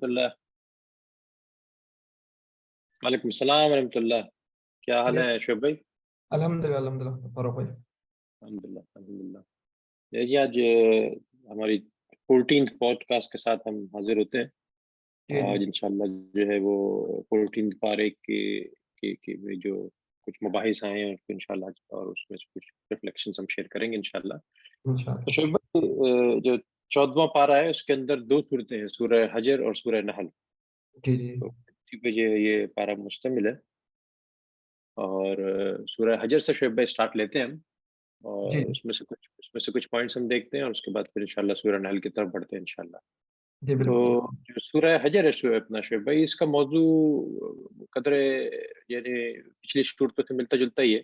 اللہ وعلیکم السلام ورحمۃ اللہ. کیا حال یس ہے شعیب بھائی؟ الحمدللہ فاروق بھائی. الحمد للہ الحمد للہ. دیکھیے آج ہماری 14th پوڈ کاسٹ کے ساتھ ہم حاضر ہوتے ہیں. جی آج جی انشاءاللہ جو ہے وہ 14th پارے کے میں جو کچھ مباحث آئے ہیں انشاءاللہ اور اس میں سے کچھ ریفلیکشنز ہم شیئر کریں گے انشاءاللہ. تو انشاءاللہ. شعیب بھائی جو 14واں پارہ ہے اس کے اندر دو صورتیں ہیں، سورہ حجر اور سورہ نحل. جی جی تو اسی پہ یہ پارہ مشتمل ہے. اور سورہ حجر سے شعیب بھائی اسٹارٹ لیتے ہیں ہم، جی اور اس میں سے کچھ پوائنٹس ہم دیکھتے ہیں اور اس کے بعد پھر انشاءاللہ سورہ نحل کی طرف بڑھتے ہیں انشاءاللہ. جی تو بالکل. جو سورہ حجر ہے اپنا شعیب بھائی، اس کا موضوع قدر یعنی پچھلی صورتوں سے ملتا جلتا ہی ہے،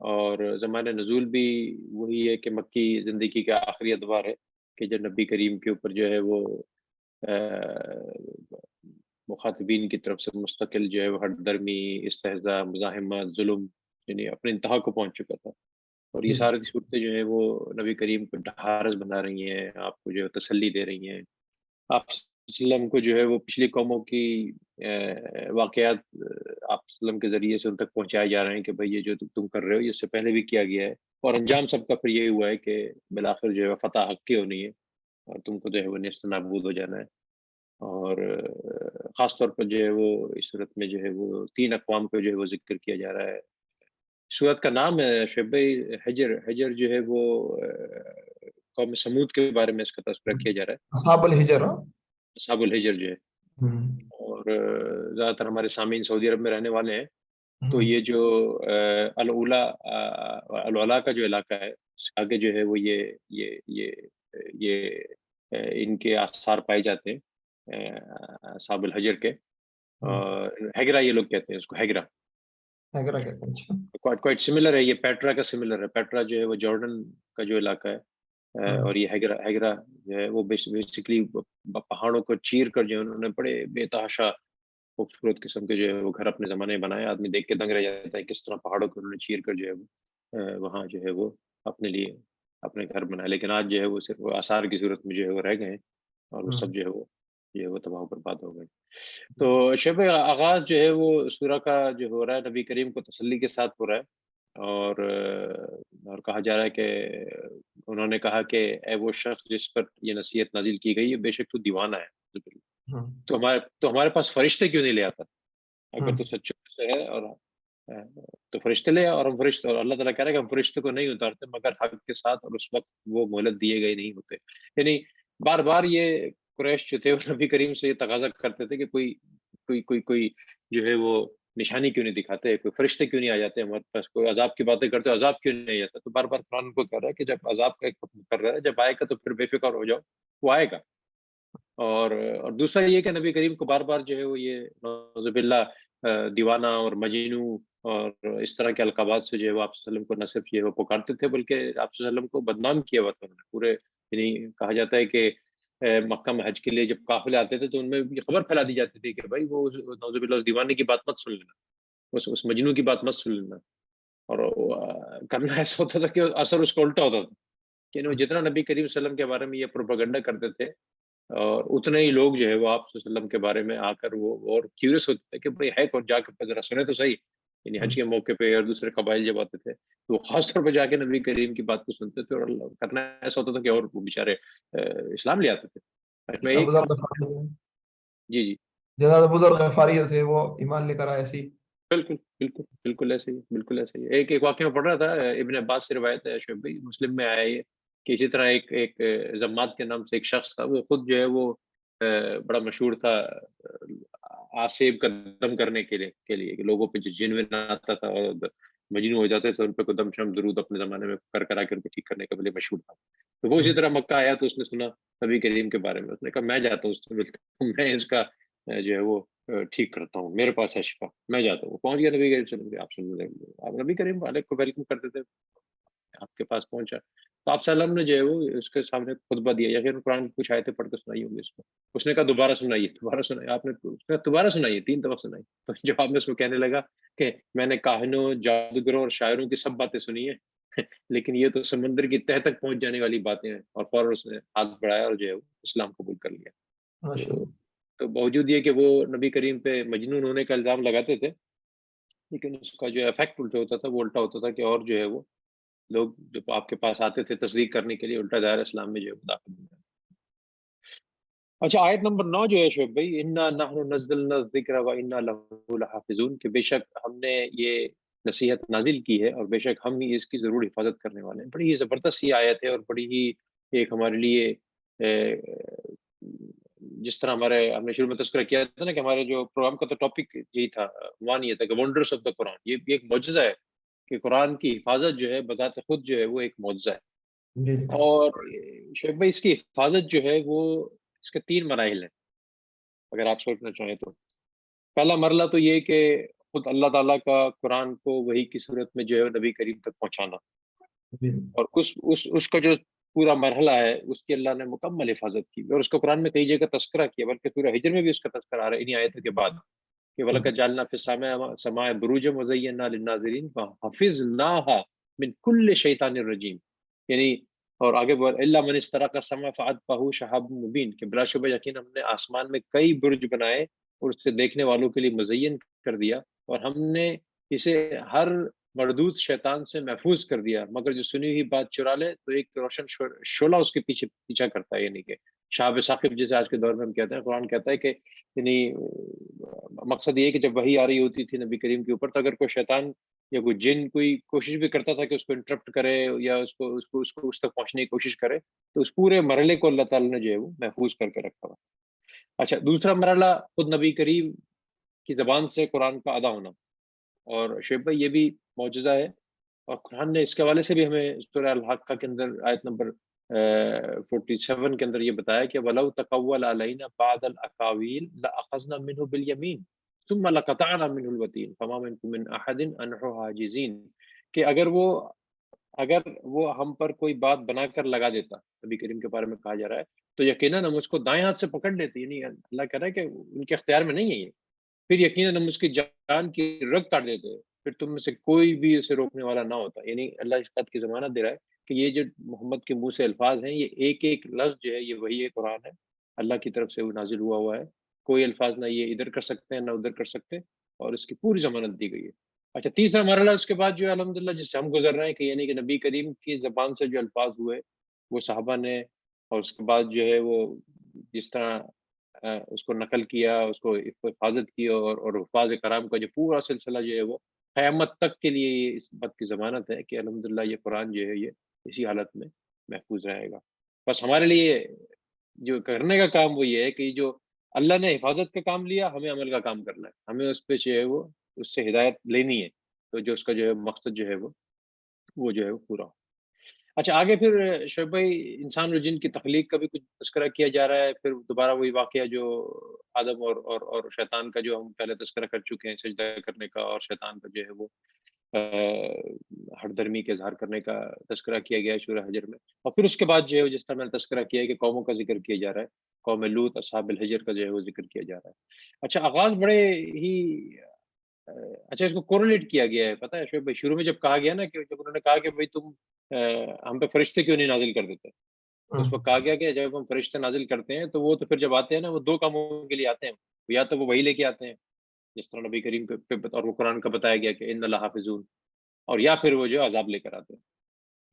اور زمانہ نزول بھی وہی ہے کہ مکی زندگی کا آخری ادوار ہے کہ جب نبی کریم کے اوپر جو ہے وہ مخاطبین کی طرف سے مستقل جو ہے وہ ہٹ درمی، استہزاء، مزاحمت، ظلم یعنی اپنے انتہا کو پہنچ چکا تھا. اور یہ جی ساری صورتیں جو ہیں وہ نبی کریم کو ڈھارس بنا رہی ہیں، آپ کو جو ہے تسلی دے رہی ہیں. آپ وسلم کو جو ہے وہ پچھلی قوموں کی واقعات آپ وسلم کے ذریعے سے ان تک پہنچائے جا رہے ہیں کہ بھئی یہ جو تم کر رہے ہو یہ اس سے پہلے بھی کیا گیا ہے، اور انجام سب کا پھر یہی ہوا ہے کہ بالآخر جو ہے فتح حق کی ہونی ہے اور تم کو جو ہے وہ نیست نابود ہو جانا ہے. اور خاص طور پر جو ہے وہ اس صورت میں جو ہے وہ 3 اقوام کو جو ہے وہ ذکر کیا جا رہا ہے. سورت کا نام ہے شعیب بھائی حجر. حجر جو ہے وہ قوم سمود کے بارے میں اس کا تذکرہ کیا جا رہا ہے، اصحاب الحجر. اصحاب الحجر جو ہے. اور زیادہ تر ہمارے سامعین سعودی عرب میں رہنے والے ہیں، تو یہ جو العلا کا جو علاقہ ہے اس سے آگے جو ہے وہ یہ ان کے آثار پائے جاتے ہیں اصحاب الحجر کے. اور ہیگرا یہ لوگ کہتے ہیں اس کو، ہیگرا اگر کہتے ہیں. اچھا. کوائٹ سملر ہے، یہ پیٹرا کا سملر ہے. پیٹرا جو ہے وہ جارڈن کا جو علاقہ ہے، اور یہ ہیگرا جو ہے وہ بیسیکلی پہاڑوں کو چیر کر جو ہے انہوں نے بڑے بے تحاشا خوبصورت قسم کے جو ہے وہ گھر اپنے زمانے میں بنائے. آدمی دیکھ کے دنگ رہ جاتا ہے کس طرح پہاڑوں کو انہوں نے چیر کر جو ہے وہ وہاں جو ہے وہ اپنے لیے اپنے گھر بنائے. لیکن آج جو ہے وہ صرف آثار کی صورت میں جو ہے وہ رہ گئے ہیں، اور وہ سب جو ہے وہ تباہ و برباد ہو گئے. تو شب آغاز جو ہے وہ سورہ کا جو ہو رہا ہے نبی کریم کو تسلی کے ساتھ ہو رہا ہے، اور کہا جا رہا ہے کہ انہوں نے کہا کہ اے وہ شخص جس پر یہ نصیحت نازل کی گئی ہے بے شک تو دیوانہ ہے، تو ہمارے پاس فرشتے کیوں نہیں لے آتا؟ اگر تو سچ سے ہے اور تو فرشتے لے، اور ہم فرشتے، اور اللہ تعالیٰ کہہ رہا ہے کہ ہم فرشتے کو نہیں اتارتے مگر حق کے ساتھ، اور اس وقت وہ مہلت دیے گئے نہیں ہوتے. یعنی بار بار یہ قریش جو تھے وہ نبی کریم سے یہ تقاضا کرتے تھے کہ کوئی جو ہے وہ نشانی کیوں نہیں دکھاتے، کوئی فرشتے کیوں نہیں آ جاتے ہمارے پاس، کوئی عذاب کی باتیں کرتے عذاب کیوں نہیں آ جاتا. تو بار بار قرآن کو کہہ رہا ہے کہ جب عذاب کا ایک حکم کر رہا ہے، جب آئے گا تو پھر بے فکر ہو جاؤ، وہ آئے گا. اور دوسرا یہ کہ نبی کریم کو بار بار جو ہے وہ یہ نعوذ باللہ دیوانہ اور مجنو اور اس طرح کے القابات سے جو ہے وہ آپ صلی اللہ علیہ وسلم کو نہ صرف یہ وہ پکارتے تھے بلکہ آپ صلی اللہ علیہ وسلم کو بدنام کیا ہوا تھا انہوں نے پورے. یعنی کہا جاتا ہے کہ مکہ میں حج کے لیے جب قافلے آتے تھے تو ان میں یہ خبر پھیلا دی جاتی تھی کہ بھائی وہ نعوذ باللہ اس دیوانے کی بات مت سن لینا، اس مجنو کی بات مت سن لینا. اور کرنا ایسا ہوتا تھا کہ اثر اس کا الٹا ہوتا تھا کہ جتنا نبی کریم صلی اللہ علیہ وسلم کے بارے میں یہ پروپیگنڈا کرتے تھے، اور اتنے ہی لوگ جو ہے وہ آپ صلی اللہ علیہ وسلم کے بارے میں آ کر وہ اور کیوریس ہوتے تھے کہ بھئی ہے کون، جا کے ذرا سنے تو صحیح. یعنی حج کے موقع پہ اور دوسرے قبائل جب آتے تھے تو وہ خاص طور پہ جا کے نبی کریم کی بات کو سنتے تھے، اور کرنا ایسا ہوتا تھا کہ اور وہ بیچارے اسلام لے آتے تھے. میں ایک جی جی زیادہ بزرگ غفاری تھے وہ ایمان لے کر آئے ایسی. بالکل بالکل بالکل ایسے ہی، بالکل ایسے ہی. ایک واقعہ میں پڑھ رہا تھا، ابن عباس سے روایت ہے شعیب بھائی، مسلم میں آیا یہ کہ اسی طرح ایک زماد کے نام سے ایک شخص تھا، وہ خود جو ہے وہ بڑا مشہور تھا آسیب کا دم کرنے کے لیے کہ لوگوں پہ جو جن ون آتا تھا اور مجنون ہو جاتے تھے ان پہ دم شم درود اپنے زمانے میں کرا کے ان کو ٹھیک کرنے کے لیے مشہور تھا. تو وہ اسی طرح مکہ آیا تو اس نے سنا نبی کریم کے بارے میں، اس نے کہا میں جاتا ہوں اس سے ملتا ہوں، میں اس کا جو ہے وہ ٹھیک کرتا ہوں، میرے پاس ہے شفا، میں جاتا ہوں. پہنچ گیا نبی کریم صلی اللہ علیہ وسلم، آپ نبی کریم علیہ کو ویلکم کرتے تھے، آپ کے پاس پہنچا تو آپ صلی اللہ علیہ وسلم نے جو ہے وہ اس کے سامنے خطبہ دیا یا پھر قرآن کی کچھ آیتیں پڑھ کے سنائی ہوں گی اس کو. اس نے کہا دوبارہ سنائیے، دوبارہ سنائیے. آپ نے دوبارہ سنائیے، 3 دفعہ سنائی. تو جواب میں اس کو کہنے لگا کہ میں نے کاہنوں، جادوگروں اور شاعروں کی سب باتیں سنی ہیں لیکن یہ تو سمندر کی تہ تک پہنچ جانے والی باتیں ہیں. اور فوراً اس نے ہاتھ بڑھایا اور جو ہے اسلام قبول کر لیا. تو تو باوجود یہ کہ وہ نبی کریم پہ مجنون ہونے کا الزام لگاتے تھے، لیکن اس کا جو افیکٹ جو ہوتا تھا وہ الٹا ہوتا تھا کہ اور جو ہے وہ لوگ جو آپ کے پاس آتے تھے تصدیق کرنے کے لیے الٹا دائرہ اسلام میں جو ہے وہ داخل ہو جاتے۔ اچھا آیت نمبر 9 جو ہے شعیب بھائی، انا نحن نزلنا الذکر و انا لہ لحافظون، کہ بے شک ہم نے یہ نصیحت نازل کی ہے اور بے شک ہم ہی اس کی ضرور حفاظت کرنے والے ہیں۔ بڑی ہی زبردست یہ آیت ہے اور بڑی ہی ایک ہمارے لیے جس طرح ہم نے شروع میں تذکرہ کیا تھا نا کہ ہمارے جو پروگرام کا تو ٹاپک یہی تھا، عنوان یہ تھا کہ ونڈرس آف دا قرآن، یہ ایک معجزہ ہے کہ قرآن کی حفاظت جو ہے بذات خود جو ہے وہ ایک معجزہ ہے۔ جی اور شعیب بھائی اس کی حفاظت جو ہے وہ اس کے 3 مراحل ہیں اگر آپ سوچنا چاہیں تو۔ پہلا مرحلہ تو یہ کہ خود اللہ تعالیٰ کا قرآن کو وحی کی صورت میں جو ہے نبی کریم تک پہنچانا، جی اور اس کا جو پورا مرحلہ ہے اس کی اللہ نے مکمل حفاظت کی، اور اس کو قرآن میں کئی جگہ تذکرہ کیا، بلکہ سورہ ہجر میں بھی اس کا تذکرہ آ رہا ہے انہی آیتوں کے بعد کہ وَلَقَدْ جَعَلْنَا فِي السَّمَاءِ بُرُوجًا وَزَيَّنَّا لِلنَّاظِرِينَ فَحَفِظْنَاهَا مِنْ كُلِّ شَيْطَانٍ رَجِيمٍ، یعنی اور آگے بڑھ الا من استرق السماء فأتبعه شهاب مبین، کہ بلا شبہ یقین ہم نے آسمان میں کئی برج بنائے اور اسے دیکھنے والوں کے لیے مزین کر دیا، اور ہم نے اسے ہر مردود شیطان سے محفوظ کر دیا، مگر جو سنی ہوئی بات چرا لے تو ایک روشن شعلہ اس کے پیچھا کرتا ہے، یعنی کہ شہاب ثاقب جیسے آج کے دور میں ہم کہتے ہیں۔ قرآن کہتا ہے کہ یعنی مقصد یہ ہے کہ جب وحی آ رہی ہوتی تھی نبی کریم کے اوپر، تو اگر کوئی شیطان یا کوئی جن کوئی کوشش بھی کرتا تھا کہ اس کو انٹرپٹ کرے یا اس تک پہنچنے کی کوشش کرے، تو اس پورے مرحلے کو اللہ تعالیٰ نے جو ہے وہ محفوظ کر کے رکھا ہوا۔ اچھا دوسرا مرحلہ خود نبی کریم کی زبان سے قرآن کا ادا ہونا، اور شعیب بھائی یہ بھی معجزہ ہے، اور قرآن نے اس کے حوالے سے بھی ہمیں سورہ الحاقہ کے اندر آیت نمبر 47 کے اندر یہ بتایا کہ وَلَوْ تَقَوَّلَ عَلَيْنَا بَعْضَ الْأَقَاوِيلِ لَأَخَذْنَا مِنْهُ بِالْيَمِينِ ثُمَّ لَقَطَعْنَا مِنْهُ الْوَتِينَ فَمَا مِنْكُم مِّنْ أَحَدٍ عَنْهُ حَاجِزِينَ، کہ اگر وہ ہم پر کوئی بات بنا کر لگا دیتا، نبی کریم کے بارے میں کہا جا رہا ہے، تو یقیناً ہم اس کو دائیں ہاتھ سے پکڑ لیتے، یعنی اللہ کہہ رہا ہے کہ ان کے اختیار میں نہیں ہے یہ، پھر یقیناً ہم اس کی جان کی رگ کاٹ دیتے، پھر تم میں سے کوئی بھی اسے روکنے والا نہ ہوتا۔ یعنی اللہ اس بات کی ضمانت دے رہا ہے کہ یہ جو محمد کے منہ سے الفاظ ہیں، یہ ایک ایک لفظ جو ہے یہ وہی ہے، قرآن ہے، اللہ کی طرف سے وہ نازل ہوا ہے، کوئی الفاظ نہ یہ ادھر کر سکتے ہیں نہ ادھر کر سکتے، اور اس کی پوری ضمانت دی گئی ہے۔ اچھا تیسرا مرحلہ اس کے بعد جو ہے الحمدللہ جس سے ہم گزر رہے ہیں کہ یعنی کہ نبی کریم کی زبان سے جو الفاظ ہوئے وہ صحابہ نے، اور اس کے بعد جو ہے وہ جس طرح اس کو نقل کیا، اس کو حفاظت کی، اور حفاظ کرام کا جو پورا سلسلہ جو ہے وہ قیامت تک کے لیے یہ اس بات کی ضمانت ہے کہ الحمدللہ یہ قرآن جو ہے یہ اسی حالت میں محفوظ رہے گا۔ بس ہمارے لیے جو کرنے کا کام وہ یہ ہے کہ جو اللہ نے حفاظت کا کام لیا، ہمیں عمل کا کام کرنا ہے، ہمیں اس پہ جو ہے وہ اس سے ہدایت لینی ہے، تو جو اس کا جو ہے مقصد جو ہے وہ جو ہے وہ پورا ہو۔ اچھا آگے پھر شعیب بھائی انسان اور جن کی تخلیق کا بھی کچھ تذکرہ کیا جا رہا ہے، پھر دوبارہ وہی واقعہ جو آدم اور شیطان کا جو ہم پہلے تذکرہ کر چکے ہیں، سجدہ کرنے کا اور شیطان کا جو ہے وہ ہر درمی کے اظہار کرنے کا تذکرہ کیا گیا ہے سورہ حجر میں، اور پھر اس کے بعد جو ہے جس طرح میں نے تذکرہ کیا ہے کہ قوموں کا ذکر کیا جا رہا ہے، قوم لوط اصحاب الحجر کا جو ہے وہ ذکر کیا جا رہا ہے۔ اچھا آغاز بڑے ہی اچھا اس کو کوریلیٹ کیا گیا ہے، پتہ ہے شعیب بھائی شروع میں جب کہا گیا نا کہ جب انہوں نے کہا کہ بھائی تم ہم پہ فرشتے کیوں نہیں نازل کر دیتے، تو اس وقت کہا گیا کہ جب ہم فرشتے نازل کرتے ہیں تو وہ تو پھر جب آتے ہیں نا وہ 2 کاموں کے لیے آتے ہیں، یا تو وہ وہی لے کے آتے ہیں جس طرح نبی کریم پہ اور وہ قرآن کا بتایا گیا کہ ان اللہ حافظون، اور یا پھر وہ جو عذاب لے کر آتے ہیں۔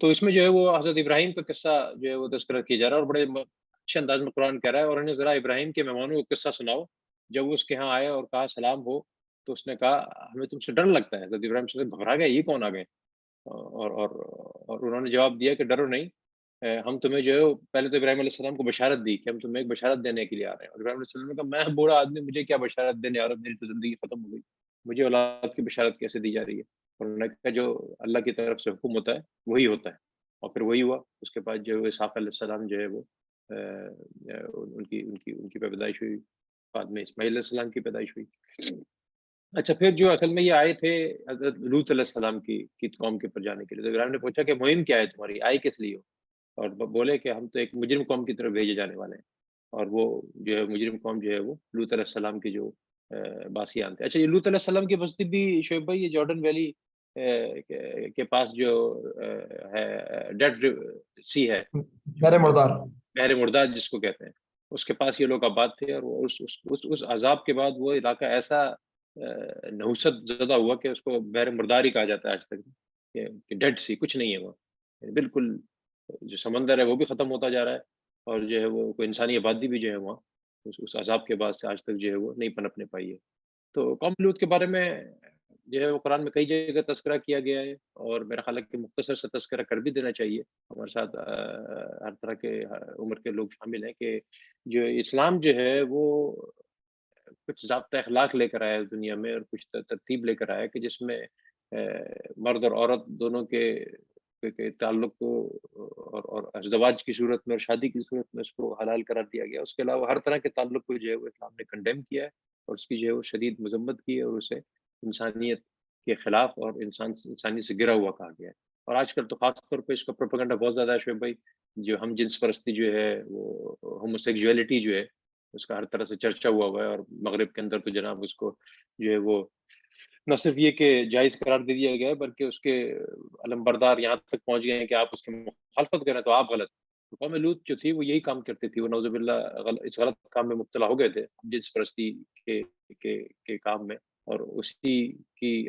تو اس میں جو ہے وہ حضرت ابراہیم کا قصہ جو ہے وہ تذکرہ کیا جا رہا ہے، اور بڑے اچھے انداز میں قرآن کہہ رہا ہے، اور انہیں ذرا ابراہیم کے مہمانوں کو قصہ سناؤ، جب وہ اس کے ہاں آئے اور کہا سلام ہو، تو اس نے کہا ہمیں تم سے ڈر لگتا ہے۔ حضرت ابراہیم سے گھبرا گئے، یہ کون آ گئے، اور انہوں نے جواب دیا کہ ڈرو نہیں، ہم تمہیں جو ہے پہلے تو ابراہیم علیہ السلام کو بشارت دی کہ ہم تمہیں ایک بشارت دینے کے لیے آ رہے ہیں، اور ابراہیم علیہ السلام نے کہا میں بوڑھا آدمی، مجھے کیا بشارت دینے آ رہا، میری تو زندگی ختم ہو گئی، مجھے اولاد کی بشارت کیسے دی جا رہی ہے؟ اور انہوں نے کہا جو اللہ کی طرف سے حکم ہوتا ہے وہی ہوتا ہے، اور پھر وہی ہوا۔ اس کے بعد جو ہے اسحاق علیہ السلام جو ہے وہ ان کی پیدائش ہوئی، بعد میں اسماعیل علیہ السلام کی پیدائش ہوئی۔ اچھا پھر جو اصل میں یہ آئے تھے حضرت لوط علیہ السلام کی قوم کے پر جانے کے لیے، تو ابراہیم نے پوچھا کہ مہم کیا ہے تمہاری، آئے کس لیے ہو؟ اور بولے کہ ہم تو ایک مجرم قوم کی طرف بھیجے جانے والے ہیں، اور وہ جو ہے مجرم قوم جو ہے وہ لوط علیہ السلام کی جو باسیان تھے۔ اچھا یہ لوط علیہ السلام کی بستی بھی شعیب بھائی یہ جارڈن ویلی کے پاس جو ہے ڈیڈ سی ہے، بحر مردار، بحر مرداد جس کو کہتے ہیں، اس کے پاس یہ لوگ آباد تھے، اور وہ اس عذاب کے بعد وہ علاقہ ایسا نحوست زدہ ہوا کہ اس کو بحر مردار ہی کہا جاتا ہے آج تک، کہ ڈیڈ سی، کچھ نہیں ہے وہ، یعنی بالکل جو سمندر ہے وہ بھی ختم ہوتا جا رہا ہے، اور جو ہے وہ کوئی انسانی آبادی بھی جو ہے وہاں اس عذاب کے بعد سے آج تک جو ہے وہ نہیں پنپنے پائی ہے۔ تو قوم لوط کے بارے میں جو ہے وہ قرآن میں کئی جگہ تذکرہ کیا گیا ہے، اور میرا خیال ہے کہ مختصر سے تذکرہ کر بھی دینا چاہیے۔ ہمارے ساتھ ہر طرح کے عمر کے لوگ شامل ہیں، کہ جو اسلام جو ہے وہ کچھ ضابطۂ اخلاق لے کر آیا ہے اس دنیا میں، اور کچھ ترتیب لے کر آیا ہے کہ جس میں مرد اور عورت دونوں کے تعلق کو اور ازدواج کی صورت میں اور شادی کی صورت میں اس کو حلال قرار دیا گیا۔ اس کے علاوہ ہر طرح کے تعلق کو جو ہے وہ اسلام نے کنڈیم کیا ہے، اور اس کی جو ہے وہ شدید مذمت کی ہے، اور اسے انسانیت کے خلاف اور انسانی سے گرا ہوا کہا گیا ہے۔ اور آج کل تو خاص طور پہ اس کا پروپیگنڈا بہت زیادہ ہے شعیب بھائی، جو ہم جنس پرستی جو ہے، وہ ہوموسیکسویلٹی جو ہے، اس کا ہر طرح سے چرچا ہوا ہے، اور مغرب کے اندر تو جناب اس کو جو ہے وہ نہ صرف یہ کہ جائز قرار دے دیا گیا ہے، بلکہ اس کے علم بردار یہاں تک پہنچ گئے ہیں کہ آپ اس کی مخالفت کریں تو آپ غلط۔ تو قوم لوط جو تھی وہ یہی کام کرتی تھی، وہ نعوذ باللہ اس غلط کام میں مبتلا ہو گئے تھے، جنس پرستی کے کام میں، اور اسی کی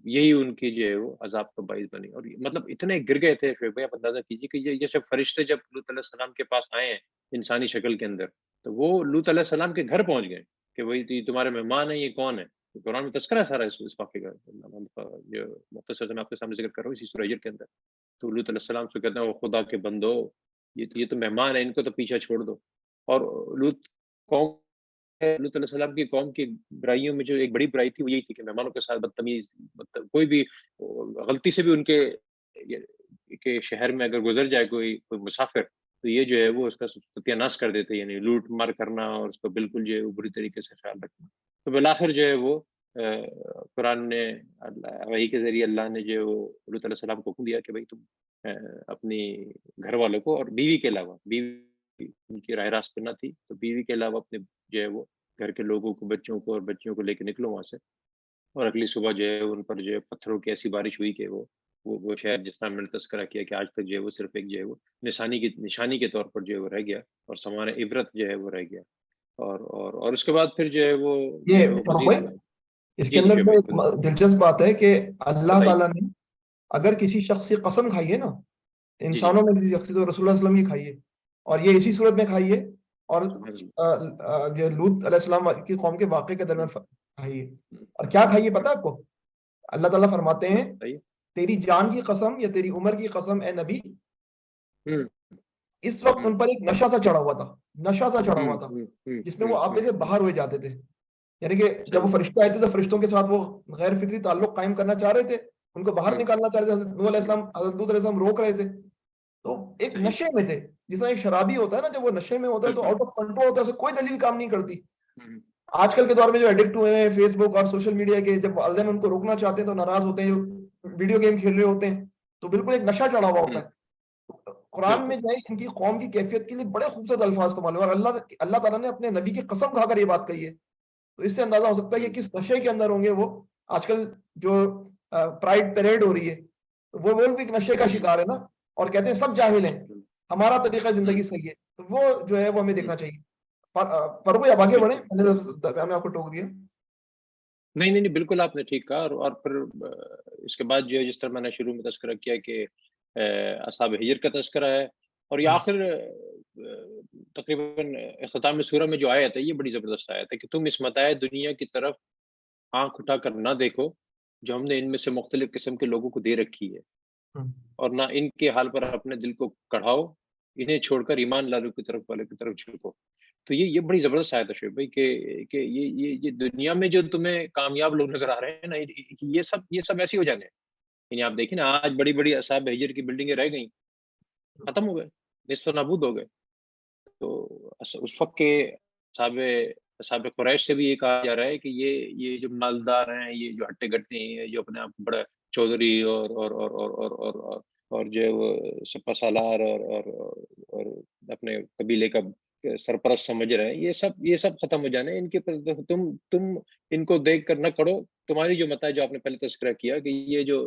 یہی ان کی جو ہے وہ عذاب کا باعث بنی۔ اور مطلب اتنے گر گئے تھے پھر بھائی، آپ اندازہ کیجیے کہ یہ جب فرشتے جب لوط علیہ السلام کے پاس آئے ہیں انسانی شکل کے اندر، تو وہ لوط علیہ السلام کے گھر پہنچ گئے کہ وہی تمہارے مہمان ہیں، یہ کون ہے؟ تو قرآن میں تذکرہ ہے سارا اس واقعے کا، جو مختصر سے میں آپ کے سامنے ذکر کر رہا ہوں اسی سورہ ہجر کے اندر۔ تو لوط علیہ السلام سے کہتے ہیں وہ خدا کے بندو، یہ تو مہمان ہے، ان کو تو پیچھے چھوڑ دو۔ اور قوم لوط علیہ السلام کی قوم کی برائیوں میں جو ایک بڑی برائی تھی وہ یہی تھی کہ مہمانوں کے ساتھ بدتمیز، کوئی بھی غلطی سے بھی ان کے شہر میں اگر گزر جائے کوئی مسافر، تو یہ جو ہے وہ اس کا ستیہ ناش کر دیتے، یعنی لوٹ مار کرنا، اور اس کو بالکل جو ہے وہ بری طریقے سے خیال رکھنا۔ تو بالآخر جو ہے وہ قرآن نے وحی کے ذریعے اللہ نے جو لوط علیہ السلام کو حکم دیا کہ بھائی تم اپنی گھر والوں کو، اور بیوی کے علاوہ، بیوی ان کی راہ راست پہ نہ تھی، تو بیوی کے علاوہ اپنے جو ہے وہ گھر کے لوگوں کو، بچوں کو اور بچیوں کو لے کے نکلو وہاں سے۔ اور اگلی صبح جو ہے ان پر جو ہے پتھروں کی ایسی بارش ہوئی کہ وہ شہر جس طرح میں نے تذکرہ کیا کہ آج تک جو ہے وہ صرف ایک جو ہے وہ نشانی کے طور پر جو ہے وہ رہ گیا، اور سامان عبرت جو ہے وہ رہ گیا۔ اور اس کے بعد پھر جو ہے وہ یہ فاروق مزید۔ بھائی، اس کے جی جی اندر شعیب تو بھائی ایک دلچسپ بات ہے کہ اللہ بتائیے۔ تعالیٰ نے اگر کسی شخص کی قسم کھائی ہے نا، جی جی انسانوں میں کسی شخص کی، تو رسول اللہ علیہ وسلم کی کھائی ہے، اور یہ اسی صورت میں کھائی ہے، اور سبحان اللہ۔ جو لوط علیہ السلام کی قوم کے واقعے کے درمیان کھائی ہے۔ اور کیا ہم، کھائی ہے پتہ ہے آپ کو؟ اللہ تعالیٰ فرماتے ہیں بتائیے۔ تیری جان کی قسم یا تیری عمر کی قسم اے نبی، ہم، اس وقت ہم، ان پر ایک نشہ سا چڑھا ہوا تھا، نشہ سا چڑھا ہوا ہم، تھا، ہم، ہم، جس میں ہم، وہ آپے سے ہم، باہر ہوئے جاتے تھے۔ یعنی کہ جب وہ صحیح۔ فرشتے آئے تھے تو فرشتوں کے ساتھ وہ غیر فطری تعلق قائم کرنا چاہ رہے تھے، ان کو باہر ہم، نکالنا چاہ رہے تھے، حضرت نوح علیہ ہم، السلام، حضرت لوط علیہ السلام روک رہے تھے، تو ایک صحیح۔ نشے میں تھے۔ جس طرح ایک شرابی ہوتا ہے نا، جب وہ نشے میں ہوتا ہے تو بالکل۔ آؤٹ آف کنٹرول ہوتا ہے، اسے کوئی دلیل کام نہیں کرتی۔ ہم، آج کل کے دور میں جو ایڈکٹ ہوئے ہیں فیس بک اور سوشل میڈیا کے، جب والدین ان کو روکنا چاہتے ہیں تو ناراض ہوتے ہیں، جو ویڈیو گیم کھیل رہے ہوتے ہیں، تو بالکل ایک نشہ چڑھا ہوا ہوتا ہم، ہے۔ قرآن میں بالکل۔ جو ہے ان کی قوم کی کیفیت کے لیے بڑے خوبصورت الفاظ استعمال ہوئے، اور اللہ تعالیٰ نے اپنے نبی کی قسم کھا کر یہ بات کہی ہے۔ تو اس سے اندازہ ہو سکتا ہے کہ ہم، کس نشے کے اندر ہوں گے وہ۔ آج کل جو پرائڈ پیریڈ ہو رہی ہے، وہ بھی ایک نشے کا ہم، شکار ہے نا، اور کہتے ہیں سب جاہل ہیں، ہم، ہمارا طریقہ زندگی ہم، صحیح ہے، تو وہ جو ہے وہ ہمیں ہم، دیکھنا چاہیے۔ فاروق بھائی، اب آگے بڑھیں، بالکل۔ میں نے آپ کو ٹوک دیا۔ نہیں نہیں نہیں، بالکل آپ نے ٹھیک کہا۔ اور پھر اس کے بعد جو ہے جس طرح میں نے شروع میں تذکرہ کیا کہ اصحاب حجر کا تذکرہ ہے، اور یہ آخر تقریباً اختتام سورہ میں جو آیت ہے یہ بڑی زبردست آیت ہے کہ تم اس متاع دنیا کی طرف آنکھ اٹھا کر نہ دیکھو جو ہم نے ان میں سے مختلف قسم کے لوگوں کو دے رکھی ہے، اور نہ ان کے حال پر اپنے دل کو کڑھاؤ، انہیں چھوڑ کر ایمان والوں کی طرف جھکو۔ تو یہ بڑی زبردست آیت ہے شعیب بھائی کہ یہ دنیا میں جو تمہیں کامیاب لوگ نظر آ رہے ہیں نا، یہ سب ایسے ہی ہو جانے ہیں۔ یعنی آپ دیکھیں نا، آج بڑی بڑی اصحاب حجر کی بلڈنگیں رہ گئیں، ختم ہو گئے، نصف و نابود ہو گئے۔ تو اس وقت کے اصحاب قریش سے بھی یہ کہا جا رہا ہے کہ یہ جو مالدار ہیں، یہ جو ہٹے گٹے ہیں، جو اپنے آپ کو بڑا چودھری اور جو ہے وہ سپہ سالار اور اپنے قبیلے کا سرپرست سمجھ رہے ہیں، یہ سب ختم ہو جانے ہیں۔ ان کے تم ان کو دیکھ کر نہ کرو، تمہاری جو متاع جو آپ نے پہلے تذکرہ کیا کہ یہ جو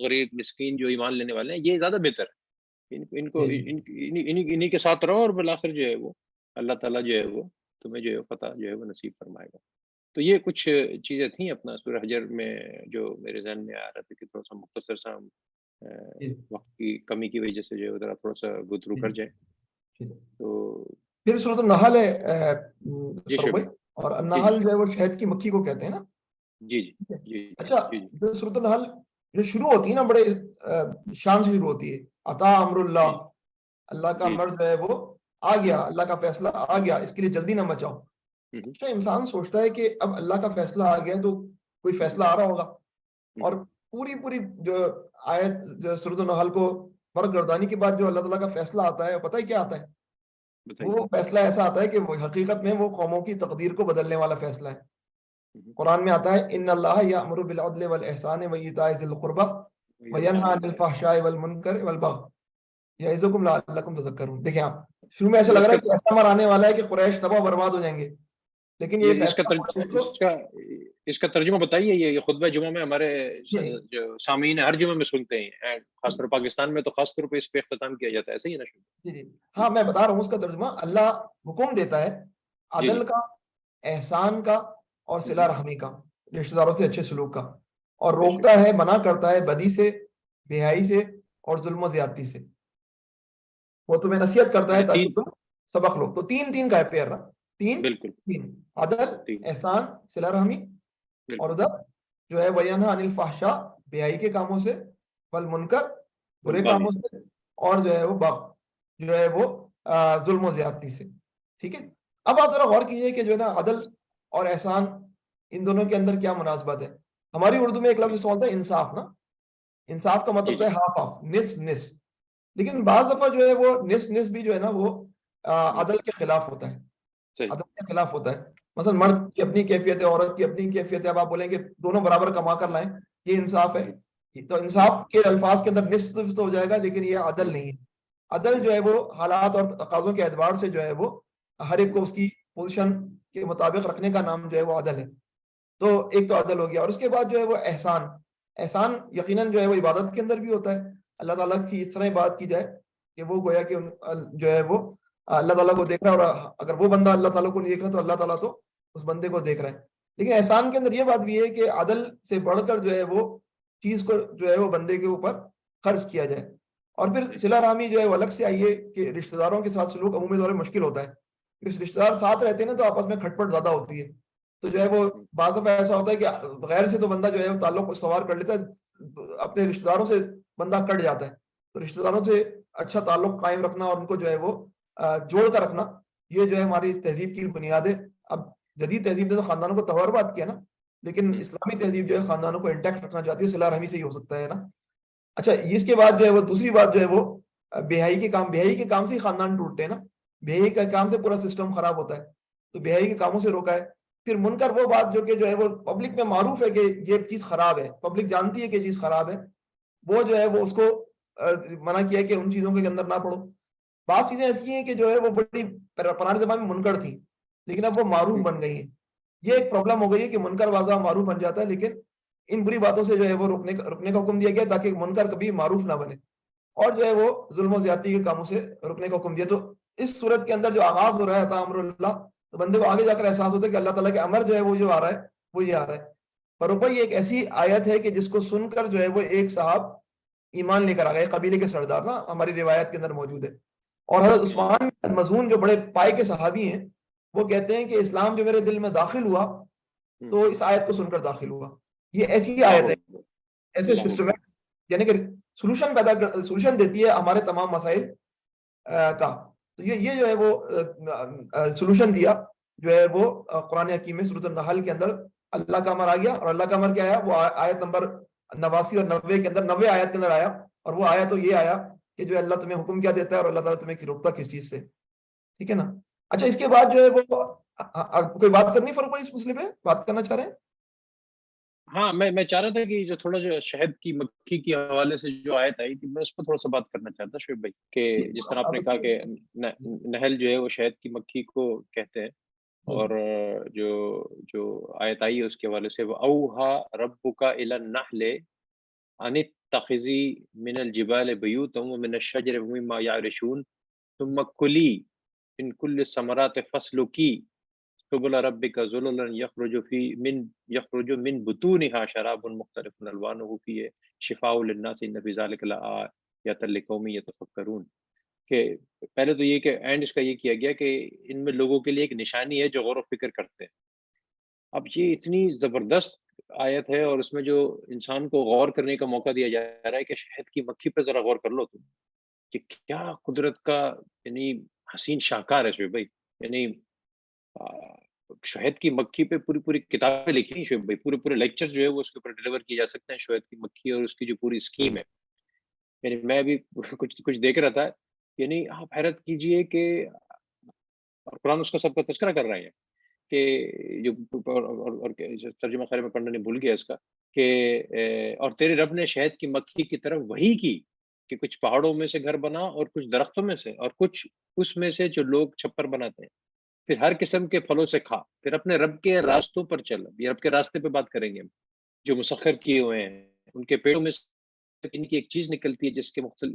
غریب مسکین جو ایمان لینے والے ہیں یہ زیادہ بہتر ہے، ان کو جی جی انہی کے ساتھ رہو، اور بالآخر جو ہے وہ اللہ تعالیٰ جو ہے وہ تمہیں جو ہے فتح جو ہے وہ نصیب فرمائے گا. تو یہ کچھ چیزیں تھیں اپنا سورہ حجر میں جو میرے ذہن میں آ رہا تھا کہ تھوڑا سا مختصر سا ہم جی وقت کی کمی کی وجہ سے جو ہے ذرا تھوڑا سا گو تھرو جی کر جائیں. جی. تو پھر صورت النحل ہے جی فاروق شعیب بھائی. بھائی. اور جی جی النحل جو ہے وہ شہد کی مکھی کو کہتے ہیں نا. جی جی ٹھیک ہے. جی اچھا, جی جی جو صورت النحل جو شروع ہوتی ہے نا بڑے شان سے شروع ہوتی ہے, عطا امر جی اللہ, اللہ کا جی جی. امر جو ہے وہ آ گیا, اللہ کا فیصلہ آ گیا, اس کے لیے جلدی نہ مچاؤ. ہوں اچھا, انسان سوچتا ہے کہ اب اللہ کا فیصلہ آ گیا تو کوئی ہوں فیصلہ آ رہا ہوگا, اور ہوں. پوری جو آیت جو سورۃ النحل کو فرق گردانی کے بعد جو اللہ تعالیٰ کا فیصلہ آتا ہے, پتہ ہے کیا آتا ہے؟ بتائیے. وہ فیصلہ ایسا آتا ہے کہ وہ حقیقت میں وہ قوموں کی تقدیر کو بدلنے والا فیصلہ ہے. ہوں. قرآن میں آتا ہے ان اللہ یأمر بالعدل والاحسان وایتاء ذی القربى وینہی عن الفحشاء والمنکر والبغی یعظکم لعلکم تذکرون. دیکھیں آپ, شروع میں ایسا اب لگ رہا ہے کہ ایسا امر آنے والا ہے کہ قریش تباہ و برباد ہو جائیں گے, لیکن یہ اس کا فیصلہ اس کو اس کا ترجمہ بتائیے. یہ خطبہ جمعہ میں ہمارے جی جو سامعین ہر جمعہ میں سنتے ہیں, خاص طور پاکستان میں تو خاص طور پہ اس پہ اختتام کیا جاتا ہے, ایسا ہی ہے نا شعیب؟ جی جی ہاں, میں بتا رہا ہوں اس کا ترجمہ. اللہ حکم دیتا ہے جی جی. عدل کا, احسان کا, اور صلہ رحمی کا, رشتہ داروں سے اچھے سلوک کا, اور بے شک. روکتا ہے, منع کرتا ہے بدی سے, بے حیائی سے, اور ظلم و زیادتی سے. وہ تمہیں نصیحت کرتا ہے یہ تاکہ تین. تم سبق لو. تو تین تین کا ہے پیر نا, تین بالکل تین, عدل, تین. احسان, صلہ رحمی, اور بالکل. ادھر جو ہے وینہی عن الفحشاء, بے حیائی کے کاموں سے, والمنکر, برے والباغی. کاموں سے, اور جو ہے وہ جو ہے وہ ظلم و زیادتی سے. ٹھیک ہے. اب آپ ذرا غور کیجئے کہ جو ہے نا عدل اور احسان, ان دونوں کے اندر کیا مناسبت ہے. ہماری اردو میں ایک لفظ استعمال ہوتا ہے انصاف نا. انصاف کا جی مطلب جی. ہے ہاف ہاف, نصف نصف. لیکن بعض دفعہ جو ہے وہ نصف نصف بھی جو ہے نا وہ عدل کے خلاف ہوتا ہے, صحیح. عدل کے خلاف ہوتا ہے. مثلا مرد کی اپنی کیفیت ہے, عورت کی اپنی کیفیت ہے. اب آپ بولیں کہ دونوں برابر کما کر لائیں, یہ انصاف ہے. تو انصاف کے الفاظ کے اندر نصف تو ہو جائے گا, لیکن یہ عدل نہیں ہے. عدل جو ہے وہ حالات اور تقاضوں کے اعتبار سے جو ہے وہ ہر ایک کو اس کی پوزیشن کے مطابق رکھنے کا نام جو ہے وہ عدل ہے. تو ایک تو عدل ہو گیا, اور اس کے بعد جو ہے وہ احسان. احسان یقیناً جو ہے وہ عبادت کے اندر بھی ہوتا ہے. اللہ تعالیٰ کی اس طرح بات کی جائے کہ وہ گویا کہ جو ہے وہ اللہ تعالیٰ کو دیکھ رہا ہے, اور اگر وہ بندہ اللہ تعالیٰ کو نہیں دیکھ رہا تو اللہ تعالیٰ تو اس بندے کو دیکھ رہا ہے. لیکن احسان کے اندر یہ بات بھی ہے کہ عدل سے بڑھ کر جو ہے وہ چیز کو جو ہے وہ بندے کے اوپر خرچ کیا جائے. اور پھر صلہ رحمی جو ہے وہ الگ سے آئیے کہ رشتہ داروں کے ساتھ سلوک عمومی طور پر مشکل ہوتا ہے. کیونکہ رشتہ دار ساتھ رہتے ہیں نا تو آپس میں کھٹپٹ زیادہ ہوتی ہے. تو جو ہے وہ بعض دفعہ ایسا ہوتا ہے کہ غیر سے تو بندہ جو ہے وہ تعلق استوار کر لیتا ہے, اپنے رشتہ داروں سے بندہ کٹ جاتا ہے. تو رشتہ داروں سے اچھا تعلق قائم رکھنا اور ان کو جو ہے وہ جوڑ کر رکھنا, یہ جو ہے ہماری اس تہذیب کی بنیاد ہے. اب جدید تہذیب نے تو خاندانوں کو تباہ برباد کیا نا, لیکن اسلامی تہذیب جو ہے خاندانوں کو انٹیکٹ رکھنا چاہتی ہے. صلہ رحمی سے ہی ہو سکتا ہے نا. اچھا, اس کے بعد جو ہے وہ دوسری بات جو ہے وہ بے حیائی کے کام. بے حیائی کے کام سے ہی خاندان ٹوٹتے ہیں نا, بے حیائی کے کام سے پورا سسٹم خراب ہوتا ہے. تو بے حیائی کے کاموں سے روکا ہے. پھر منکر وہ بات جو کہ جو ہے وہ پبلک میں معروف ہے کہ یہ چیز خراب ہے, پبلک جانتی ہے کہ یہ چیز خراب ہے, وہ جو ہے وہ اس کو منع کیا کہ ان چیزوں کے اندر نہ پڑھو. بعض چیزیں ایسی ہیں کہ جو ہے وہ بڑی پرانے زمانے میں منکر تھیں, لیکن اب وہ معروف بن گئی ہیں. یہ ایک پرابلم ہو گئی ہے کہ منکر واضح معروف بن جاتا ہے, لیکن ان بری باتوں سے جو ہے وہ رکنے کا حکم دیا گیا تاکہ منکر کبھی معروف نہ بنے, اور جو ہے وہ ظلم و زیادتی کے کاموں سے رکنے کا حکم دیا. تو اس صورت کے اندر جو آغاز ہو رہا ہے امر اللہ, تو بندے کو آگے جا کر احساس ہوتا ہے کہ اللہ تعالیٰ کے امر جو ہے وہ جو آ رہا ہے وہ یہ آ رہا ہے. پر اوپر یہ ایک ایسی آیت ہے کہ جس کو سن کر جو ہے وہ ایک صاحب ایمان لے کر آ گئے, قبیلے کے سردار نا, ہماری روایت کے اندر موجود ہے. اور حضرت عثمان مظعون جو بڑے پائے کے صحابی ہیں, وہ کہتے ہیں کہ اسلام جو میرے دل میں داخل ہوا تو اس آیت کو سن کر داخل ہوا. یہ ایسی آیت ہے, ایسے سسٹم ہے, یعنی کہ سولوشن دیتی ہے ہمارے تمام مسائل کا. تو یہ جو ہے وہ سولوشن دیا جو ہے وہ قرآن حکیم میں سورۃ النحل کے اندر اللہ کا امر آ گیا. اور اللہ کا امر کیا آیا, وہ آیت نمبر 89 اور 90 کے اندر, 90 آیت کے اندر آیا. اور وہ آیا تو یہ آیا کہ جو اللہ تمہیں حکم کیا دیتا ہے اور اللہ تعالیٰ تمہیں روکتا کس چیز سے. ٹھیک ہے نا. اچھا, اس کے بعد جو ہے وہ کوئی بات کرنی فرق اس مسئلے پہ بات کرنا چاہ رہے ہیں؟ ہاں, میں چاہ رہا تھا کہ جو تھوڑا جو شہد کی مکھی کے حوالے سے جو آیت آئی تھی, میں اس پہ تھوڑا سا بات کرنا چاہتا شعیب بھائی, کہ جس طرح آپ نے کہا کہ نحل جو ہے وہ شہد کی مکھی کو کہتے ہیں, اور جو جو آیت آئی ہے اس کے حوالے سے, وَأَوْحَىٰ رَبُّكَ إِلَى النَّحْلِ أَنِ اتَّخِذِي مِنَ الْجِبَالِ بُيُوتًا وَمِنَ الشَّجَرِ وَمِمَّا يَعْرِشُونَ ثُمَّ كُلِي من کل الثمرات فاسلکی سبل ربک ذللا یخرج من بطونها شراب مختلف الوانه فیہ شفاء للناس ان فی ذلک لآیات لقوم یتفکرون. کہ پہلے تو یہ کہ اینڈ اس کا یہ کیا گیا کہ ان میں لوگوں کے لیے ایک نشانی ہے جو غور و فکر کرتے ہیں. اب یہ اتنی زبردست آیت ہے اور اس میں جو انسان کو غور کرنے کا موقع دیا جا رہا ہے کہ شہد کی مکھی پہ ذرا غور کر لو تم کہ کیا قدرت کا یعنی حسین شاہکار ہے شعیب بھائی. یعنی شہد کی مکھی پہ پوری پوری کتابیں لکھی ہیں شعیب بھائی, پورے پورے لیکچر جو ہے وہ اس کے اوپر ڈلیور کیے جا سکتے ہیں شہد کی مکھی اور اس کی جو پوری اسکیم ہے. یعنی میں بھی کچھ دیکھ رہا تھا, یعنی آپ حیرت کیجئے کہ اور قرآن اس کا سب کا تذکرہ کر رہے ہیں کہ جو اور ترجمہ خیر میں پڑھنا نہیں بھول گیا اس کا کہ اور تیرے رب نے شہد کی مکھی کی طرف وحی کی کہ کچھ پہاڑوں میں سے گھر بنا اور کچھ درختوں میں سے اور کچھ اس میں سے جو لوگ چھپر بناتے ہیں, پھر ہر قسم کے پھلوں سے کھا, پھر اپنے رب کے راستوں پر چل. یہ رب کے راستے پہ بات کریں گے ہم, جو مسخر کیے ہوئے ہیں. ان کے پیڑوں میں ان کی ایک چیز نکلتی ہے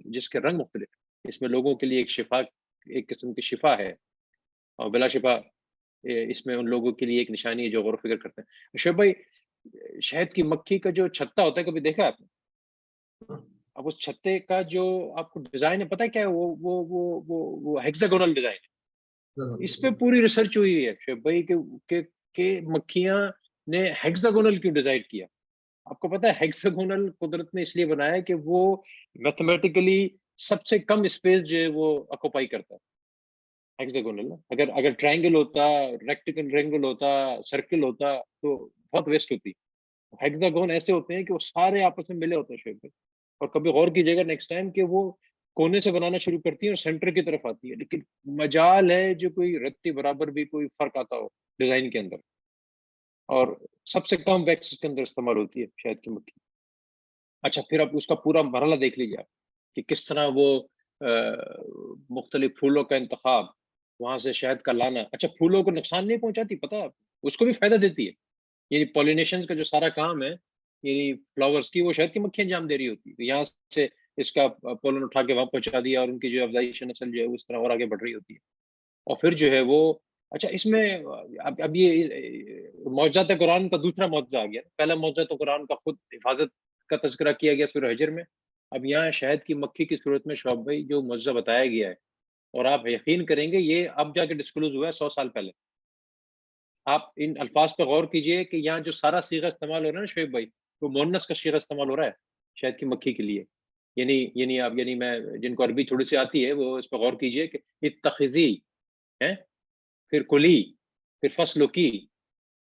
جس کے رنگ مختلف, اس میں لوگوں کے لیے ایک شفا, ایک قسم کی شفا ہے, اور بلا شفا اس میں ان لوگوں کے لیے ایک نشانی ہے جو غور و فکر کرتے ہیں. شعیب بھائی, شہد کی مکھی کا جو چھتا ہوتا ہے کبھی دیکھا آپ نے؟ اب اس چھتے کا جو آپ کو ڈیزائن ہے پتہ ہے کیا ہے؟ وہ ہیکساگونل ڈیزائن ہے. اس پہ پوری ریسرچ ہوئی ہے شعیب بھائی کہ مکھیاں نے ہیکساگونل کیوں ڈیزائن کیا. آپ کو پتہ ہے ہیکساگونل قدرت نے اس لیے بنایا کہ وہ میتھمیٹیکلی سب سے کم اسپیس جو ہے وہ آکوپائی کرتا ہے. ہیکساگونل, اگر ٹرائنگل ہوتا, ریکٹینگل ہوتا, سرکل ہوتا تو بہت ویسٹ ہوتی. ہیکساگون ایسے ہوتے ہیں کہ وہ سارے آپس میں ملے ہوتے ہیں شعیب بھائی. اور کبھی غور کیجیے گا نیکسٹ ٹائم کہ وہ کونے سے بنانا شروع کرتی ہیں اور سینٹر کی طرف آتی ہے, لیکن مجال ہے جو کوئی رتی برابر بھی کوئی فرق آتا ہو ڈیزائن کے اندر, اور سب سے کم ویکس کے اندر استعمال ہوتی ہے شہد کی مکھی. اچھا, پھر اب اس کا پورا مرحلہ دیکھ لیجیے آپ کہ کس طرح وہ مختلف پھولوں کا انتخاب, وہاں سے شہد کا لانا. اچھا, پھولوں کو نقصان نہیں پہنچاتی, پتہ ہے آپ, اس کو بھی فائدہ دیتی ہے. یعنی پولینیشن کا جو سارا کام ہے یعنی فلاورز کی, وہ شہد کی مکھی انجام دے رہی ہوتی ہے. یہاں سے اس کا پولن اٹھا کے وہاں پہنچا دیا اور ان کی جو افزائش نسل جو ہے اس طرح اور آگے بڑھ رہی ہوتی ہے. اور پھر جو ہے وہ اچھا, اس میں اب یہ معجزات قرآن کا دوسرا معجزہ آ گیا. پہلا معجزہ تو قرآن کا خود حفاظت کا تذکرہ کیا گیا سورہ حجر میں. اب یہاں شہد کی مکھی کی صورت میں شعیب بھائی جو معجزہ بتایا گیا ہے, اور آپ یقین کریں گے یہ اب جا کے ڈسکلوز ہوا ہے 100 سال پہلے. آپ ان الفاظ پہ غور کیجئے کہ یہاں جو سارا صیغہ استعمال ہو رہا ہے نا شعیب بھائی, وہ مؤنث کا صیغہ استعمال ہو رہا ہے شہد کی مکھی کے لیے. یعنی میں جن کو عربی تھوڑی سی آتی ہے وہ اس پہ غور کیجئے کہ اتخذی ہے, پھر کلی, پھر فصل کی,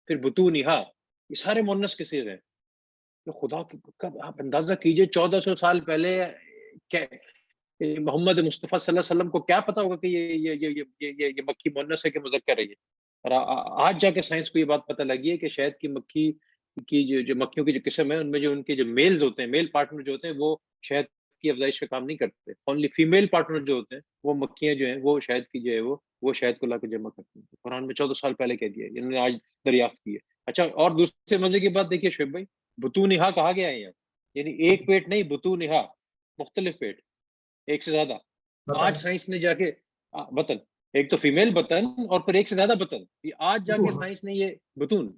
پھر بطونہا, یہ سارے مؤنث کے صیغے ہیں. تو خدا کب آپ اندازہ کیجئے 1400 سال پہلے محمد مصطفیٰ صلی اللہ علیہ وسلم کو کیا پتا ہوگا کہ یہ مکھی مؤنث ہے کہ مذکر ہے. اور آج جا کے سائنس کو یہ بات پتہ لگی ہے کہ شہد کی مکھی کی جو مکھیوں کی جو قسم ہے ان میں جو ان کے جو میلز ہوتے ہیں, میل پارٹنر جو ہوتے ہیں, وہ شہد کی افزائش کا کام نہیں کرتے. اونلی فیمیل پارٹنر جو ہوتے ہیں وہ مکھیاں جو ہیں وہ شہد کی جو ہے وہ شہد کو لا کے جمع کرتی ہیں. قرآن میں 14 سال پہلے کہہ دیا, انہوں نے آج دریافت کی ہے. اچھا, اور دوسرے مزے کی بات دیکھیے شعیب بھائی, بطونہا کہا گیا ہے یہاں, یعنی ایک پیٹ نہیں, بطونہا مختلف پیٹ, ایک سے زیادہ. آج سائنس نے جا کے بطن, ایک تو فیمیل بطن اور پھر ایک سے زیادہ بطن, یہ آج جا کے سائنس نے یہ بطون,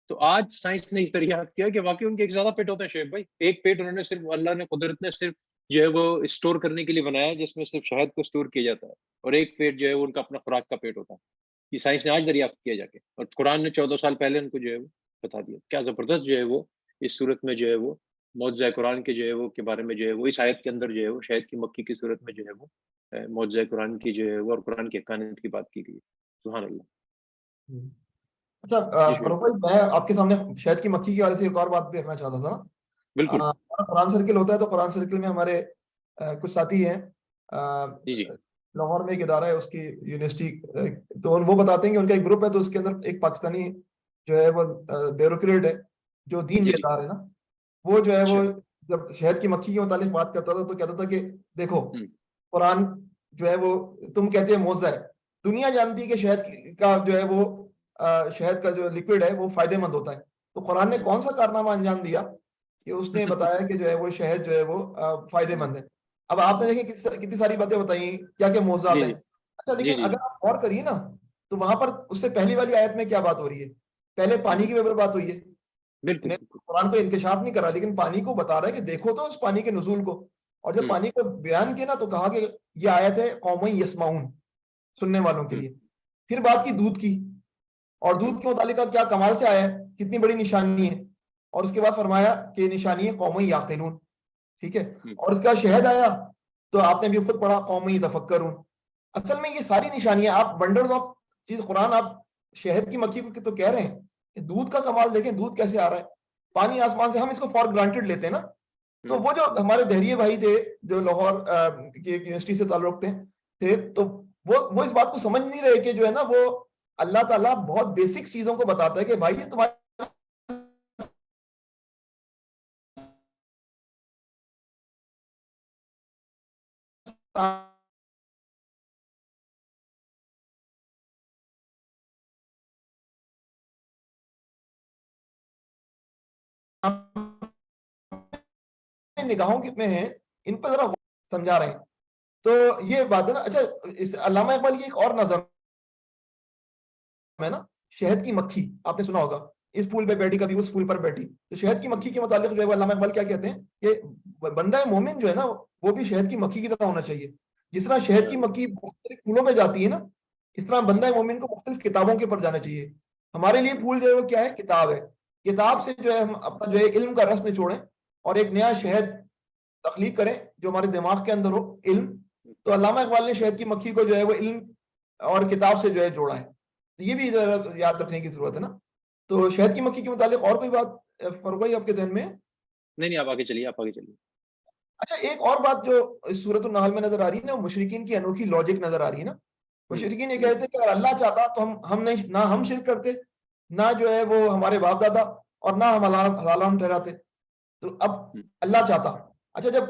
تو آج سائنس نے دریافت کیا کہ واقعی ان کے ایک زیادہ پیٹ ہوتا ہے شعیب بھائی. ایک پیٹ انہوں نے صرف, اللہ نے قدرت نے صرف جو ہے وہ اسٹور کرنے کے لیے بنایا جس میں صرف شہد کو اسٹور کیا جاتا ہے, اور ایک پیٹ جو ہے وہ ان کا اپنا خوراک کا پیٹ ہوتا ہے. یہ سائنس نے آج دریافت کیا جا کے, اور قرآن نے 14 سال پہلے ان کو جو ہے وہ بتا دیا. کیا زبردست جو ہے وہ اس صورت میں جو ہے وہ معجزہ قرآن کے جو ہے وہ کے بارے میں جو ہے وہ اس آیت کے اندر جو ہے وہ شہد کی مکھی کی صورت میں جو ہے وہ معجزہ قرآن کی جو ہے وہ اور قرآن کی حقانیت کی بات کی گئی. سبحان اللہ. اچھا فاروق بھائی, میں آپ کے سامنے شہد کی مکھی کے بارے سے ایک اور بات بھی کرنا چاہتا تھا. بالکل. قرآن سرکل ہوتا ہے تو قرآن سرکل میں ہمارے کچھ ساتھی ہیں, لاہور میں ایک ادارہ ہے اس کی یونیورسٹی, تو وہ بتاتے ہیں کہ ان کا ایک گروپ ہے تو اس کے اندر ایک پاکستانی جو ہے وہ بیوروکریٹ ہے جو دین بیدار ہے نا, وہ جو ہے وہ جب شہد کی مکھی کے متعلق بات کرتا تھا تو کہتا تھا کہ دیکھو قرآن جو ہے وہ تم کہتے ہیں معجزہ ہے, دنیا جانتی ہے کہ شہد کا جو ہے وہ شہد کا جو لکوڈ ہے وہ فائدے مند ہوتا ہے, تو قرآن نے کون سا کارنامہ انجام دیا کہ اس نے بتایا کہ جو ہے وہ شہد جو ہے وہ فائدے مند ہے. اب آپ نے دیکھیں کتنی ساری باتیں بتائی کیا کہ معجزات ہیں, اچھا جی لیکن جی اگر آپ غور کریے نا تو وہاں پر اس سے پہلی والی آیت میں کیا بات ہو رہی ہے؟ پہلے پانی کی اوپر بات ہوئی ہے، بالکل نے بالکل قرآن کو انکشاف نہیں کرا لیکن پانی کو بتا رہا ہے کہ دیکھو تو اس پانی کے نزول کو، اور جب پانی کو بیان کیا نا تو کہا کہ یہ آیت ہے قوم یسمعون، سننے والوں کے لیے. پھر بات کی دودھ کی، اور دودھ کے متعلق کیا کمال سے آیا ہے، کتنی بڑی نشانی ہے، اور اس کے بعد فرمایا کہ یہ نشانی ہے قوم یعقلون. ٹھیک ہے، اور اس کا شہد آیا تو آپ نے بھی خود پڑھا قوم یتفکرون. اصل میں یہ ساری نشانیاں آپ ونڈرز آف چیز قرآن، آپ شہد کی مکھی کو تو کہہ رہے ہیں کہ دودھ کا کمال دیکھیں، دودھ کیسے آ رہا ہے پانی آسمان سے. ہم اس کو فار گرانٹیڈ لیتے ہیں نا. تو وہ جو ہمارے دہریے بھائی تھے جو لاہور کی یونیورسٹی سے تعلق تھے تو وہ اس بات کو سمجھ نہیں رہے کہ جو ہے نا وہ اللہ تعالیٰ بہت بیسک چیزوں کو بتاتا ہے کہ بھائی یہ تمہارے نگاہوں میں ہیں، ان پہ ذرا سمجھا رہے ہیں. تو یہ بات ہے نا. اچھا اس علامہ اقبال کی ایک اور نظم ہے نا، شہد کی مکھی، آپ نے سنا ہوگا، اس پھول پہ بیٹھی کبھی اس پھول پر بیٹھی. تو شہد کی مکھی کے متعلق جو ہے علامہ اقبال کیا کہتے ہیں کہ بندہ مومن جو ہے نا وہ بھی شہد کی مکھی کی طرح ہونا چاہیے. جس طرح شہد کی مکھی مختلف پھولوں پہ جاتی ہے نا، اس طرح بندہ مومن کو مختلف کتابوں کے پر جانا چاہیے. ہمارے لیے پھول جو ہے وہ کیا ہے؟ کتاب ہے. کتاب سے جو ہے ہم اپنا جو ہے علم کا رس نچوڑیں اور ایک نیا شہد تخلیق کریں جو ہمارے دماغ کے اندر ہو، علم. تو علامہ اقبال نے شہد کی مکھی کو جو ہے وہ علم اور کتاب سے جو ہے جوڑا ہے. یہ بھی یاد رکھنے کی ضرورت ہے نا. تو شہد کی مکھی کے متعلق اور کوئی بات فاروق بھائی آپ کے ذہن میں ہے؟ نہیں آپ آگے چلیے، آپ آگے چلیے. اچھا ایک اور بات جو اس سورۃ النحل میں نظر آ رہی ہے نا، مشرکین کی انوکھی لاجک نظر آ رہی ہے نا. مشرکین یہ کہتے ہیں کہ اگر اللہ چاہتا تو ہم نہیں، نہ ہم شرک کرتے، نہ جو ہے وہ ہمارے باپ دادا، اور نہ ہم حلال ہم ٹھہراتے. تو اب اللہ چاہتا. اچھا جب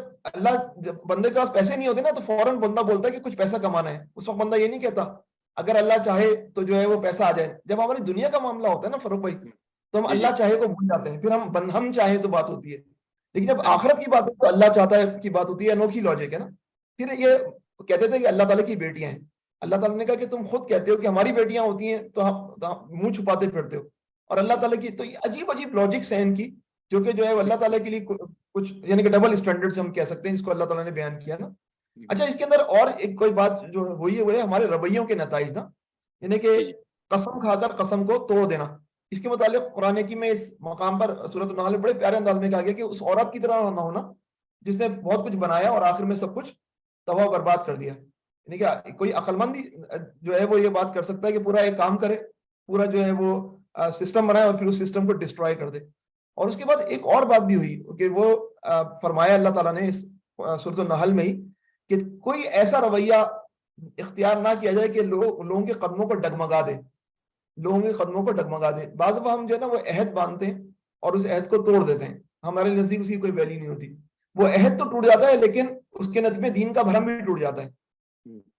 بندے کے پاس پیسے نہیں ہوتے نا تو فوراً بندہ بولتا ہے کہ کچھ پیسہ کمانا ہے. اس وقت بندہ یہ نہیں کہتا اگر اللہ چاہے تو جو ہے وہ پیسہ آ جائے. جب ہماری دنیا کا معاملہ ہوتا ہے نا فاروق بھائی تو ہم جی جی اللہ چاہے کو بھول جاتے ہیں، پھر ہم چاہیں تو بات ہوتی ہے. لیکن جب صحیح. آخرت کی بات ہے تو اللہ چاہتا ہے کی بات ہوتی ہے. انوکھی لاجک ہے نا. پھر یہ کہتے تھے کہ اللہ تعالیٰ کی بیٹیاں ہیں. اللہ تعالیٰ نے کہا کہ تم خود کہتے ہو کہ ہماری بیٹیاں ہوتی ہیں تو ہم منہ چھپاتے پھرتے ہو. اور اللہ تعالیٰ کی تو یہ عجیب عجیب لاجکس ہیں ان کی، جو کہ جو ہے اللہ تعالیٰ کے لیے کچھ یعنی کہ ڈبل اسٹینڈرڈ سے ہم کہہ سکتے ہیں جس کو اللہ تعالیٰ نے بیان کیا نا. اچھا اس کے اندر اور ایک کوئی بات جو ہوئی ہے وہ ہے ہمارے رویوں کے نتائج نا، یعنی کہ جی جی قسم کھا کر قسم کو توڑ دینا. اس کے متعلق قرآن کی میں اس مقام پر سورۃ النحل میں بڑے پیارے انداز میں کہا گیا کہ اس عورت کی طرح نہ ہونا جس نے بہت کچھ بنایا اور آخر میں سب کچھ تباہ و برباد کر دیا. یعنی کہ کوئی عقل مند جو ہے وہ یہ بات کر سکتا ہے کہ پورا ایک کام کرے، پورا جو ہے وہ سسٹم بنائے اور پھر اس سسٹم کو ڈسٹرائے کر دے. اور اس کے بعد ایک اور بات بھی ہوئی کہ وہ فرمایا اللہ تعالیٰ نے اس سورۃ النحل میں ہی کہ کوئی ایسا رویہ اختیار نہ کیا جائے کہ لوگوں کے قدموں کو ڈگمگا دے، لوگوں کے قدموں کو ڈگمگا دے. بعض دفعہ ہم جو ہے نا وہ عہد باندھتے ہیں اور اس عہد کو توڑ دیتے ہیں، ہمارے نزدیک اس کی کوئی ویلیو نہیں ہوتی. وہ عہد تو ٹوٹ جاتا ہے لیکن اس کے نتیجے میں دین کا بھرم بھی ٹوٹ جاتا ہے.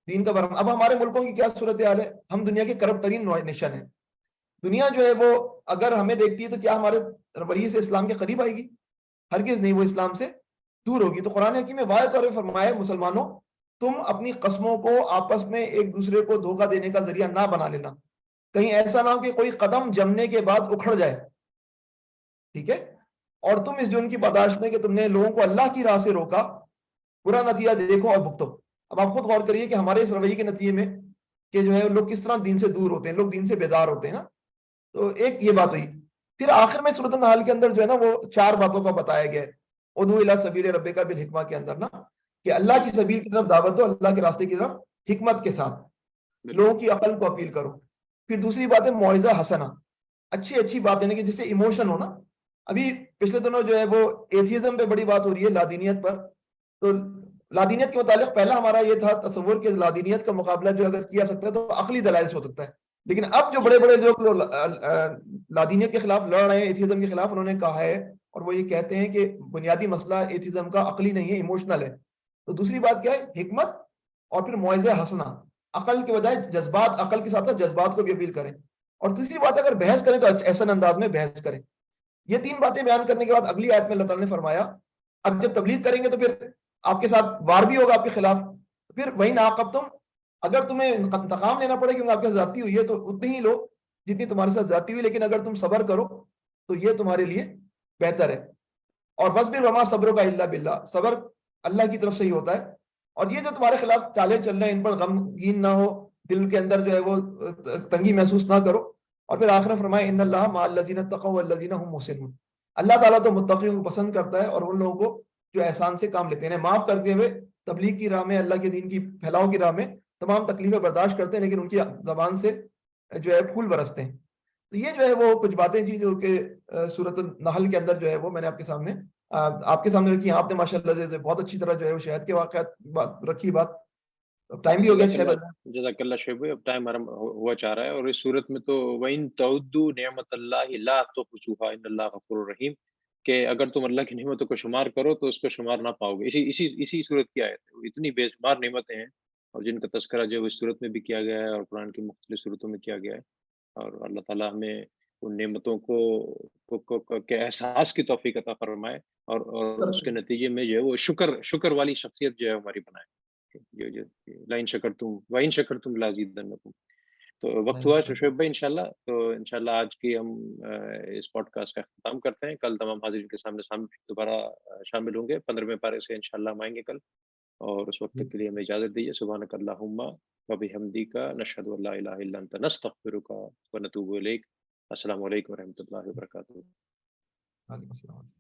دین کا بھرم. اب ہمارے ملکوں کی کیا صورتحال ہے؟ ہم دنیا کے کرپٹ ترین نیشن ہیں. دنیا جو ہے وہ اگر ہمیں دیکھتی ہے تو کیا ہمارے رویے سے اسلام کے قریب آئے گی؟ ہرگز نہیں، وہ اسلام سے دور ہوگی. تو قرآن حکیم میں واضح طور پہ فرمایا مسلمانوں تم اپنی قسموں کو آپس میں ایک دوسرے کو دھوکہ دینے کا ذریعہ نہ بنا لینا، کہیں ایسا نہ ہو کہ کوئی قدم جمنے کے بعد اکھڑ جائے. ٹھیک ہے، اور تم اس جرم کی برداشت میں کہ تم نے لوگوں کو اللہ کی راہ سے روکا، برا نتیجہ دیکھو اور بھگتو. اب آپ خود غور کریے کہ ہمارے اس رویے کے نتیجے میں کہ جو ہے لوگ کس طرح دین سے دور ہوتے ہیں، لوگ دین سے بیزار ہوتے ہیں نا. تو ایک یہ بات ہوئی. پھر آخر میں سورۃ النحل کے اندر جو ہے نا وہ 4 باتوں کا بتایا گیا ہے. ادعو الی سبیل ربک بالحکمہ کے اندر نا کہ اللہ کی سبیل کی طرف دعوت دو، اللہ کے راستے کی طرف حکمت کے ساتھ، لوگوں کی عقل کو اپیل کرو. پھر دوسری بات ہے موعظہ حسنہ، اچھی بات ہے کہ جس سے ایموشن ہو نا. ابھی پچھلے دنوں جو ہے وہ ایتھیزم پہ بڑی بات ہو رہی ہے، لادینیت پر. تو لادینیت کے متعلق پہلا ہمارا یہ تھا تصور کہ لادینیت کا مقابلہ جو اگر کیا سکتا ہے تو عقلی دلائل سے ہو سکتا ہے. لیکن اب جو بڑے بڑے لوگ لادینیت کے خلاف لڑ رہے ہیں، ایتھیزم کے خلاف، انہوں نے کہا ہے اور وہ یہ کہتے ہیں کہ بنیادی مسئلہ ایتھیزم کا عقلی نہیں ہے، ایموشنل ہے. تو دوسری بات کیا ہے؟ حکمت اور پھر موعظہ حسنہ، عقل کے بجائے جذبات، عقل کے ساتھ جذبات کو بھی اپیل کریں. اور تیسری بات اگر بحث کریں تو احسن انداز میں بحث کریں. یہ 3 باتیں بیان کرنے کے بعد اگلی آیت میں اللہ تعالیٰ نے فرمایا اب جب تبلیغ کریں گے تو پھر آپ کے ساتھ وار بھی ہوگا آپ کے خلاف. پھر وہی ناقب تم اگر تمہیں انتقام لینا پڑے کیونکہ آپ کے ساتھ زیادتی ہوئی ہے تو اتنی ہی لو جتنی تمہارے ساتھ زیادتی ہوئی، لیکن اگر تم صبر کرو تو یہ تمہارے لیے بہتر ہے. اور وَاصْبِرْ وَمَا صَبْرُكَ إِلَّا بِاللَّهِ، صبر اللہ کی طرف سے ہی ہوتا ہے. اور یہ جو تمہارے خلاف چالیں چل رہے ہیں ان پر غمگین نہ ہو، دل کے اندر جو ہے وہ تنگی محسوس نہ کرو. اور پھر آخر میں فرمائے ان اللہ مع الذین اتقوا والذین هم محسنون، اللہ تعالیٰ تو متقیوں کو پسند کرتا ہے اور ان لوگوں کو جو احسان سے کام لیتے ہیں، معاف کرتے ہوئے تبلیغ کی راہ میں، اللہ کے دین کی پھیلاؤ کی راہ میں تمام تکلیفیں برداشت کرتے ہیں، لیکن ان کی زبان سے جو ہے پھول برستے ہیں. تو یہ جو ہے وہ کچھ باتیں تھیں جو کہ سورۃ النحل کے اندر جو ہے وہ میں نے آپ کے سامنے رکھی. آپ نے ماشاءاللہ سے بہت اچھی طرح جو ہے وہ شہد کے واقعات رکھی بات. ٹائم بھی ہو گیا جزاک 6 اللہ بجے. جزاک اللہ شعیب بھائی، اب ٹائم ہمارا ہوا چاہ رہا ہے، اور اس صورت میں تو وَإِن تَعُدُّوا نِعْمَتَ اللَّهِ لَا تُحْصُوهَا إِنَّ اللَّهَ غَفُورٌ رَحِيمٌ، کہ اگر تم اللہ کی نعمتوں کو شمار کرو تو اس کو شمار نہ پاؤ گے. اسی صورت کی آیت ہے. اتنی بے شمار نعمتیں ہیں اور جن کا تذکرہ جو ہے اس صورت میں بھی کیا گیا ہے اور قرآن کی مختلف صورتوں میں کیا گیا ہے. اور اللہ تعالیٰ ہمیں ان نعمتوں کے احساس کی توفیق عطا فرمائے، اور اس کے نتیجے میں جو ہے وہ شکر والی شخصیت جو ہے ہماری بنائے. جو لائن شکرتم وائن شکرتم لازیدنکم. تو وقت ہوا شعیب بھائی، انشاءاللہ تو انشاءاللہ آج کی ہم اس پوڈ کاسٹ کا اختتام کرتے ہیں. کل تمام حاضرین کے سامنے دوبارہ شامل ہوں گے. 15ویں پارے سے انشاءاللہ ہم آئیں گے کل، اور اس وقت تک کے لیے ہمیں اجازت دیجیے. سبحانک اللہم وبحمدک نشہد ان لا الہ الا انت نستغفرک ونتوب الیک. السلام علیکم ورحمۃ اللہ وبرکاتہ. وعلیکم السلام.